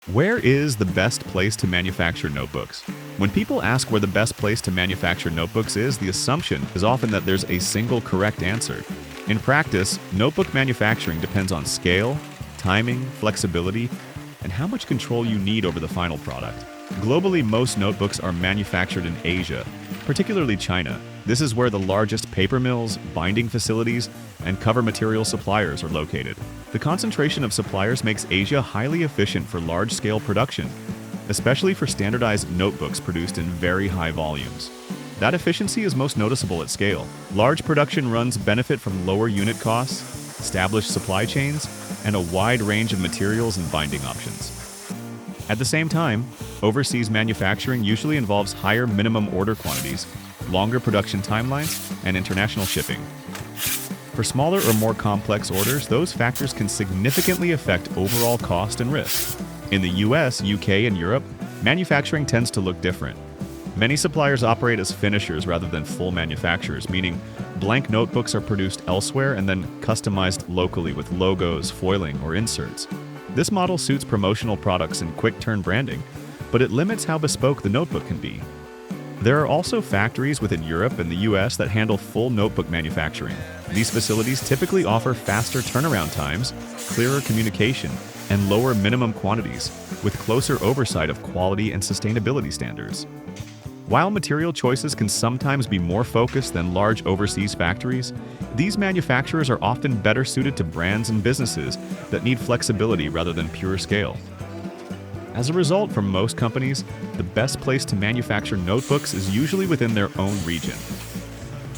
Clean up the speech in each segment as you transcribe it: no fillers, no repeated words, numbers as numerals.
Where is the best place to manufacture notebooks? When people ask where the best place to manufacture notebooks is, the assumption is often that there's a single correct answer. In practice, notebook manufacturing depends on scale, timing, flexibility, and how much control you need over the final product. Globally, most notebooks are manufactured in Asia, particularly China. This is where the largest paper mills, binding facilities, and cover material suppliers are located. The concentration of suppliers makes Asia highly efficient for large-scale production, especially for standardized notebooks produced in very high volumes. That efficiency is most noticeable at scale. Large production runs benefit from lower unit costs, established supply chains, and a wide range of materials and binding options. At the same time, overseas manufacturing usually involves higher minimum order quantities, longer production timelines, and international shipping. For smaller or more complex orders, those factors can significantly affect overall cost and risk. In the US, UK, and Europe, manufacturing tends to look different. Many suppliers operate as finishers rather than full manufacturers, meaning blank notebooks are produced elsewhere and then customized locally with logos, foiling, or inserts. This model suits promotional products and quick-turn branding, but it limits how bespoke the notebook can be. There are also factories within Europe and the US that handle full notebook manufacturing. These facilities typically offer faster turnaround times, clearer communication, and lower minimum quantities, with closer oversight of quality and sustainability standards. While material choices can sometimes be more focused than large overseas factories, these manufacturers are often better suited to brands and businesses that need flexibility rather than pure scale. As a result, for most companies, the best place to manufacture notebooks is usually within their own region.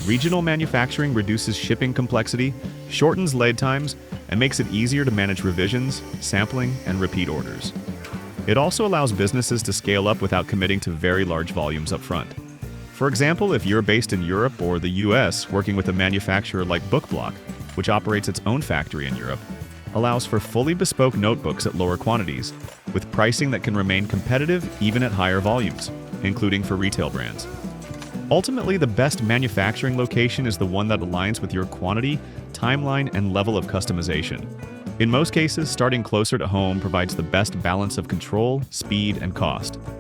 Regional manufacturing reduces shipping complexity, shortens lead times, and makes it easier to manage revisions, sampling, and repeat orders. It also allows businesses to scale up without committing to very large volumes up front. For example, if you're based in Europe or the US, working with a manufacturer like Bookblock, which operates its own factory in Europe, allows for fully bespoke notebooks at lower quantities, with pricing that can remain competitive even at higher volumes, including for retail brands. Ultimately, the best manufacturing location is the one that aligns with your quantity, timeline, and level of customization. In most cases, starting closer to home provides the best balance of control, speed, and cost.